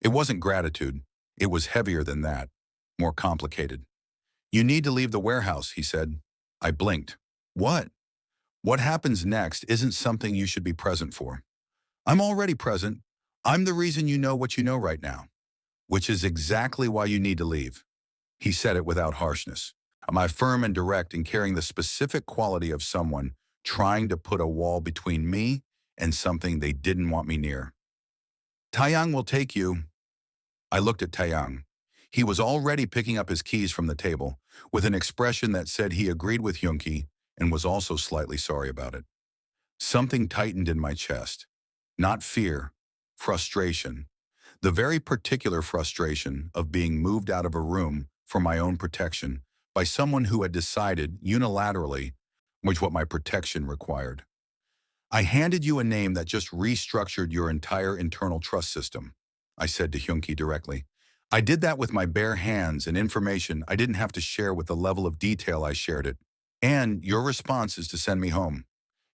It wasn't gratitude. It was heavier than that, more complicated. You need to leave the warehouse, he said. I blinked. What? What happens next isn't something you should be present for. I'm already present. I'm the reason you know what you know right now, which is exactly why you need to leave. He said it without harshness. Am I firm and direct in carrying the specific quality of someone trying to put a wall between me and something they didn't want me near? Taeyang will take you. I looked at Taeyang. He was already picking up his keys from the table, with an expression that said he agreed with Hyunki and was also slightly sorry about it. Something tightened in my chest. Not fear, frustration. The very particular frustration of being moved out of a room for my own protection by someone who had decided unilaterally what my protection required. I handed you a name that just restructured your entire internal trust system, I said to Hyunki directly. I did that with my bare hands and information I didn't have to share with the level of detail I shared it. And your response is to send me home.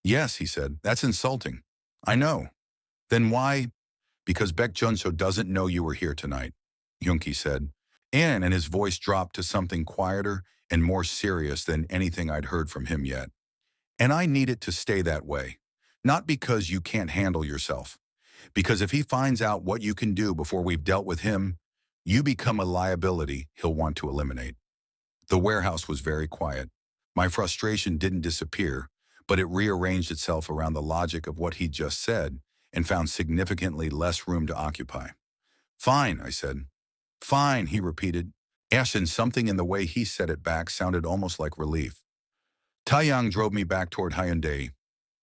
Yes, he said, that's insulting. I know. Then why? Because Baek Junseo doesn't know you were here tonight, Hyunki said. And his voice dropped to something quieter and more serious than anything I'd heard from him yet. And I need it to stay that way. Not because you can't handle yourself. Because if he finds out what you can do before we've dealt with him, you become a liability he'll want to eliminate. The warehouse was very quiet. My frustration didn't disappear, but it rearranged itself around the logic of what he'd just said and found significantly less room to occupy. Fine, I said. Fine, he repeated. And something in the way he said it back sounded almost like relief. Taeyang drove me back toward Hyundai.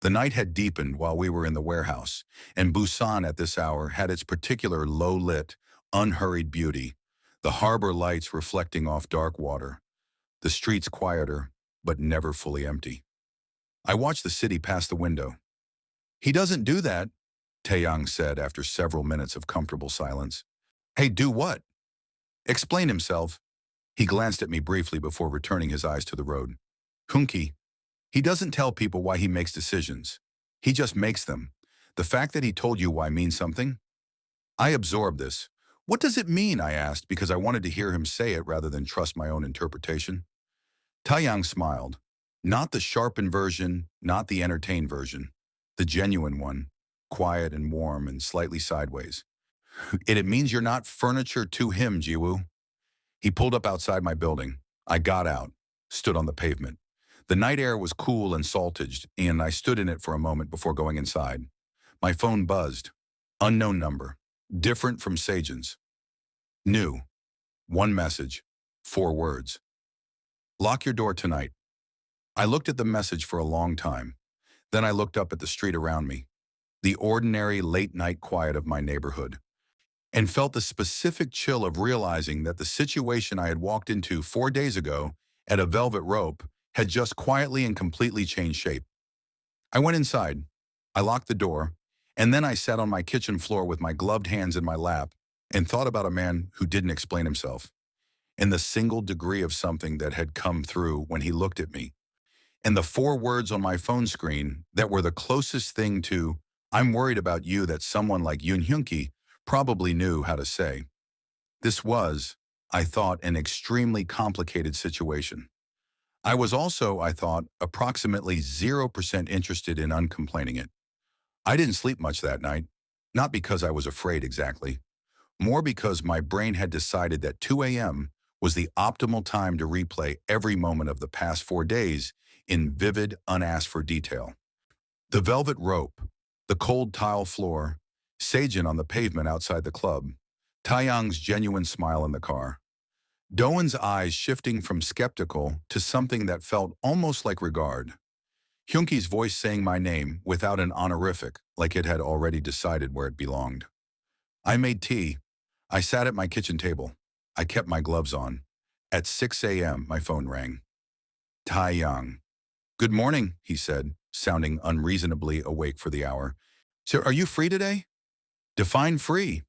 The night had deepened while we were in the warehouse, and Busan at this hour had its particular low-lit, unhurried beauty, the harbor lights reflecting off dark water, the streets quieter, but never fully empty. I watched the city past the window. He doesn't do that, Taeyang said after several minutes of comfortable silence. Hey, do what? Explain himself. He glanced at me briefly before returning his eyes to the road. Hunky. He doesn't tell people why he makes decisions. He just makes them. The fact that he told you why means something? I absorbed this. What does it mean, I asked, because I wanted to hear him say it rather than trust my own interpretation. Taeyang smiled. Not the sharpened version, not the entertained version. The genuine one. Quiet and warm and slightly sideways. It means you're not furniture to him, Jiwoo. He pulled up outside my building. I got out, stood on the pavement. The night air was cool and saltaged, and I stood in it for a moment before going inside. My phone buzzed. Unknown number. Different from Sejin's. New. One message. 4 words. Lock your door tonight. I looked at the message for a long time. Then I looked up at the street around me, the ordinary late-night quiet of my neighborhood, and felt the specific chill of realizing that the situation I had walked into 4 days ago at a velvet rope had just quietly and completely changed shape. I went inside. I locked the door, and then I sat on my kitchen floor with my gloved hands in my lap and thought about a man who didn't explain himself, and the single degree of something that had come through when he looked at me, and the 4 words on my phone screen that were the closest thing to, I'm worried about you, that someone like Yoon Hyun-ki probably knew how to say. This was, I thought, an extremely complicated situation. I was also, I thought, approximately 0% interested in uncomplaining it. I didn't sleep much that night, not because I was afraid exactly, more because my brain had decided that 2 a.m. was the optimal time to replay every moment of the past 4 days in vivid, unasked-for detail. The velvet rope, the cold tile floor, Sejin on the pavement outside the club, Taeyang's genuine smile in the car, Doan's eyes shifting from skeptical to something that felt almost like regard, Hyunki's voice saying my name without an honorific, like it had already decided where it belonged. I made tea. I sat at my kitchen table. I kept my gloves on. At 6 a.m., my phone rang. Taeyang. Good morning, he said, sounding unreasonably awake for the hour. So are you free today? Define free.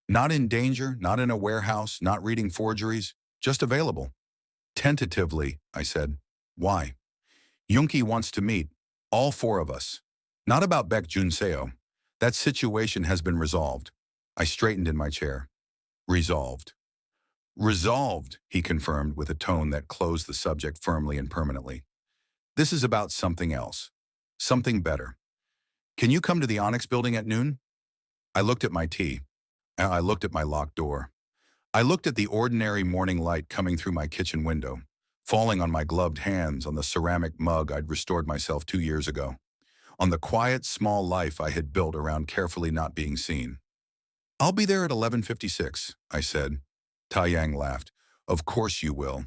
Not in danger, not in a warehouse, not reading forgeries, just available. Tentatively, I said. Why? Yoonki wants to meet, all 4 of us. Not about Baek Junseo. That situation has been resolved. I straightened in my chair. Resolved. Resolved, he confirmed with a tone that closed the subject firmly and permanently. This is about something else. Something better. Can you come to the Onyx building at noon? I looked at my tea. I looked at my locked door. I looked at the ordinary morning light coming through my kitchen window, falling on my gloved hands, on the ceramic mug I'd restored myself 2 years ago, on the quiet, small life I had built around carefully not being seen. I'll be there at 11:56, I said. Taeyang laughed. Of course you will.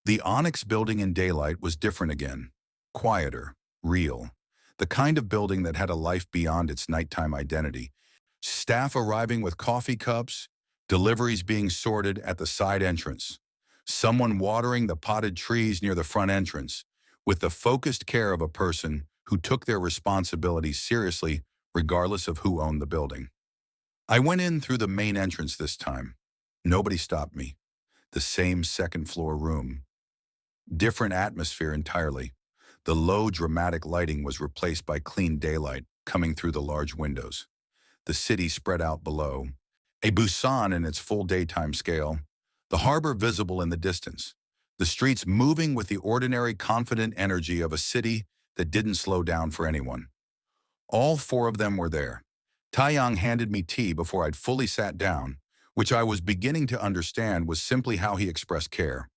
The Onyx building in daylight was different again. Quieter, real. The kind of building that had a life beyond its nighttime identity. Staff arriving with coffee cups, deliveries being sorted at the side entrance, someone watering the potted trees near the front entrance, with the focused care of a person who took their responsibilities seriously regardless of who owned the building. I went in through the main entrance this time. Nobody stopped me. The same second-floor room. Different atmosphere entirely. The low, dramatic lighting was replaced by clean daylight coming through the large windows. The city spread out below, a Busan in its full daytime scale, the harbor visible in the distance, the streets moving with the ordinary confident energy of a city that didn't slow down for anyone. All 4 of them were there. Taeyang handed me tea before I'd fully sat down, which I was beginning to understand was simply how he expressed care.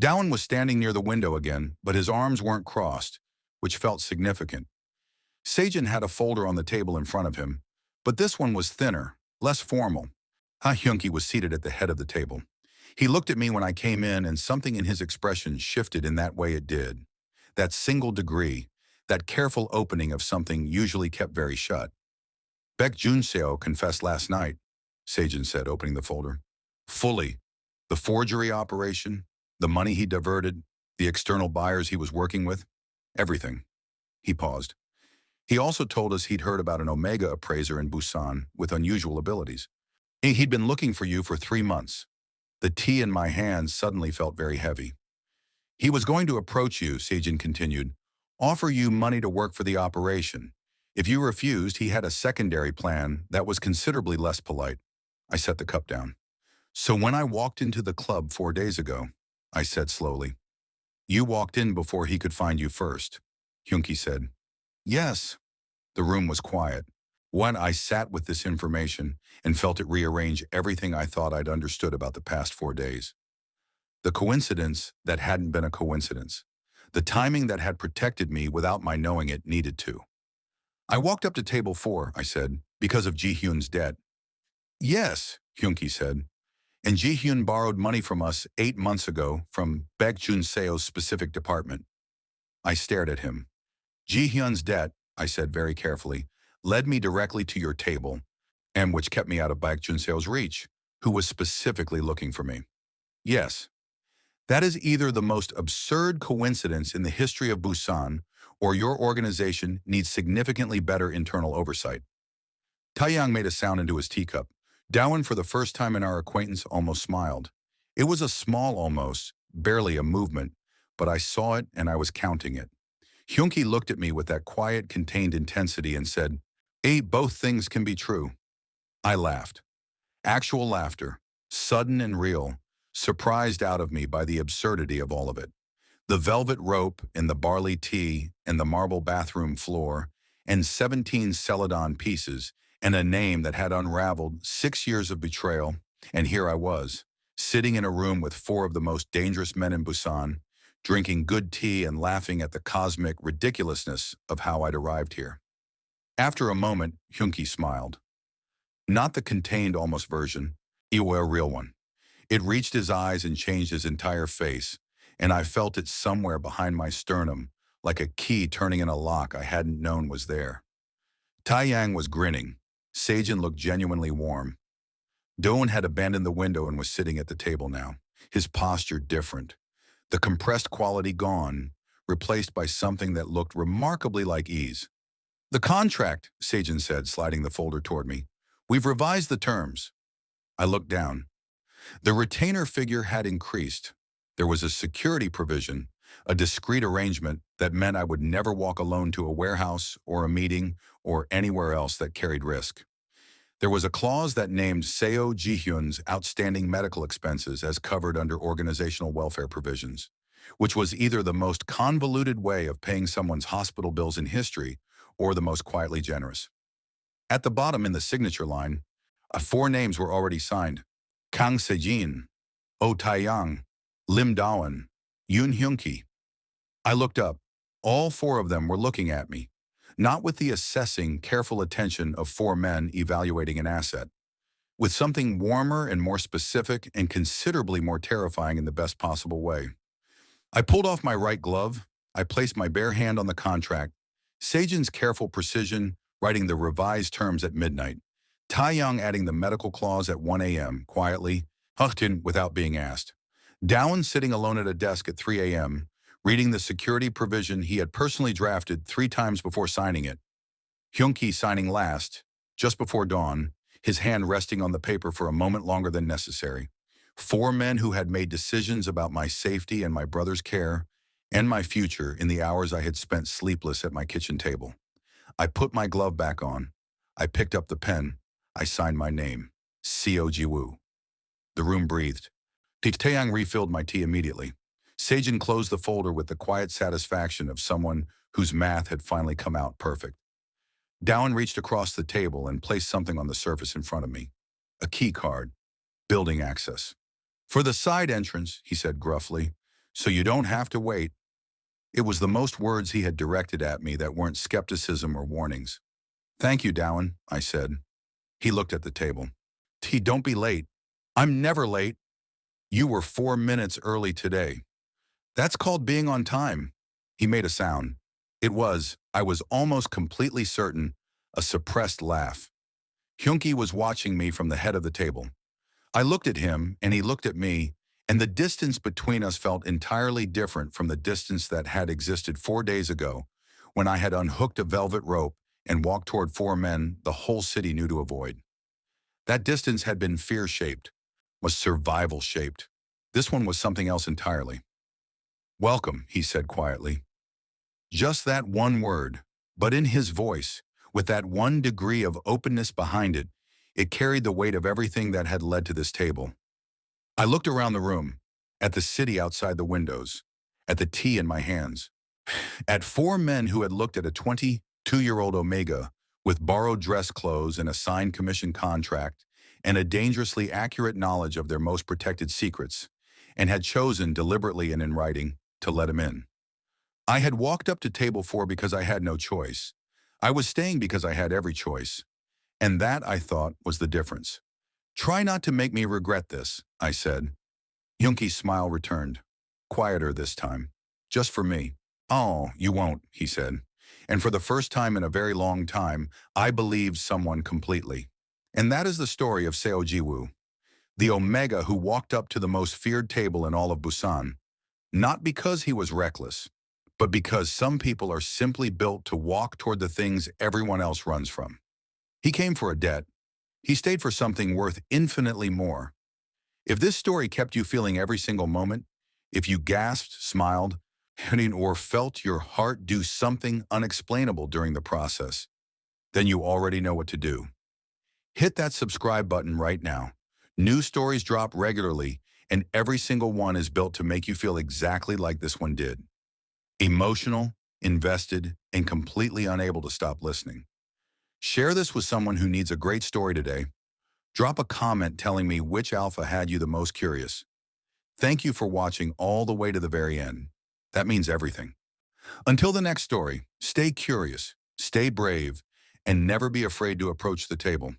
Dowan was standing near the window again, but his arms weren't crossed, which felt significant. Sejin had a folder on the table in front of him, but this one was thinner, less formal. Ha Hyunki was seated at the head of the table. He looked at me when I came in, and something in his expression shifted in that way it did. That single degree, that careful opening of something usually kept very shut. Baek Junseo confessed last night, Sejin said, opening the folder. Fully. The forgery operation, the money he diverted, the external buyers he was working with, everything. He paused. He also told us he'd heard about an Omega appraiser in Busan with unusual abilities. He'd been looking for you for 3 months. The tea in my hands suddenly felt very heavy. He was going to approach you, Sejin continued, offer you money to work for the operation. If you refused, he had a secondary plan that was considerably less polite. I set the cup down. So when I walked into the club 4 days ago, I said slowly, you walked in before he could find you first. Hyunki said, yes. The room was quiet. When I sat with this information and felt it rearrange everything I thought I'd understood about the past 4 days. The coincidence that hadn't been a coincidence. The timing that had protected me without my knowing it needed to. I walked up to table 4, I said, because of Ji-hyun's debt. Yes, Hyunki said. And Ji-hyun borrowed money from us 8 months ago from Baekjun Seo's specific department. I stared at him. Ji-hyun's debt, I said very carefully, led me directly to your table, and which kept me out of Baekjun Seo's reach, who was specifically looking for me. Yes. That is either the most absurd coincidence in the history of Busan, or your organization needs significantly better internal oversight. Taeyang made a sound into his teacup. Dowan, for the first time in our acquaintance, almost smiled. It was a small almost, barely a movement, but I saw it and I was counting it. Hyunki looked at me with that quiet, contained intensity and said, both things can be true. I laughed. Actual laughter, sudden and real, surprised out of me by the absurdity of all of it. The velvet rope and the barley tea and the marble bathroom floor and 17 celadon pieces and a name that had unraveled 6 years of betrayal, and here I was, sitting in a room with 4 of the most dangerous men in Busan, drinking good tea and laughing at the cosmic ridiculousness of how I'd arrived here. After a moment, Hyunki smiled. Not the contained almost version, a real one. It reached his eyes and changed his entire face, and I felt it somewhere behind my sternum, like a key turning in a lock I hadn't known was there. Taeyang was grinning. Sejin looked genuinely warm. Doan had abandoned the window and was sitting at the table now, his posture different. The compressed quality gone, replaced by something that looked remarkably like ease. The contract, Sejin said, sliding the folder toward me. We've revised the terms. I looked down. The retainer figure had increased. There was a security provision, a discreet arrangement that meant I would never walk alone to a warehouse or a meeting or anywhere else that carried risk. There was a clause that named Seo Jiwoo's outstanding medical expenses as covered under organizational welfare provisions, which was either the most convoluted way of paying someone's hospital bills in history or the most quietly generous. At the bottom in the signature line, 4 names were already signed. Kang Sejin, Oh Taeyang, Lim Dawan, Yoon Hyunki. I looked up. All 4 of them were looking at me, not with the assessing, careful attention of 4 men evaluating an asset, with something warmer and more specific and considerably more terrifying in the best possible way. I pulled off my right glove. I placed my bare hand on the contract. Sejin's careful precision, writing the revised terms at midnight. Taeyang adding the medical clause at 1 a.m., quietly, Huchtin without being asked. Dowan sitting alone at a desk at 3 a.m., reading the security provision he had personally drafted 3 times before signing it. Hyunki signing last, just before dawn, his hand resting on the paper for a moment longer than necessary. 4 men who had made decisions about my safety and my brother's care and my future in the hours I had spent sleepless at my kitchen table. I put my glove back on. I picked up the pen. I signed my name, Seo Jiwoo. The room breathed. Taeyang refilled my tea immediately. Sejin closed the folder with the quiet satisfaction of someone whose math had finally come out perfect. Dowan reached across the table and placed something on the surface in front of me. A key card. Building access. For the side entrance, he said gruffly, so you don't have to wait. It was the most words he had directed at me that weren't skepticism or warnings. Thank you, Dowan, I said. He looked at the table. Don't be late. I'm never late. You were 4 minutes early today. That's called being on time. He made a sound. It was, I was almost completely certain, a suppressed laugh. Hyunki was watching me from the head of the table. I looked at him, and he looked at me, and the distance between us felt entirely different from the distance that had existed 4 days ago, when I had unhooked a velvet rope and walked toward 4 men the whole city knew to avoid. That distance had been fear-shaped. was survival-shaped. This one was something else entirely. "Welcome," he said quietly. Just that one word, but in his voice, with that one degree of openness behind it, it carried the weight of everything that had led to this table. I looked around the room, at the city outside the windows, at the tea in my hands, at four men who had looked at a 22-year-old Omega with borrowed dress clothes and a signed commission contract and a dangerously accurate knowledge of their most protected secrets, and had chosen deliberately and in writing to let him in. I had walked up to table 4 because I had no choice. I was staying because I had every choice. And that, I thought, was the difference. "Try not to make me regret this," I said. Yoonki's smile returned, quieter this time. "Just for me." "Oh, you won't," he said. And for the first time in a very long time, I believed someone completely. And that is the story of Seo Jiwoo, the Omega who walked up to the most feared table in all of Busan, not because he was reckless, but because some people are simply built to walk toward the things everyone else runs from. He came for a debt. He stayed for something worth infinitely more. If this story kept you feeling every single moment, if you gasped, smiled, or felt your heart do something unexplainable during the process, then you already know what to do. Hit that subscribe button right now. New stories drop regularly, and every single one is built to make you feel exactly like this one did. Emotional, invested, and completely unable to stop listening. Share this with someone who needs a great story today. Drop a comment telling me which alpha had you the most curious. Thank you for watching all the way to the very end. That means everything. Until the next story, stay curious, stay brave, and never be afraid to approach the table.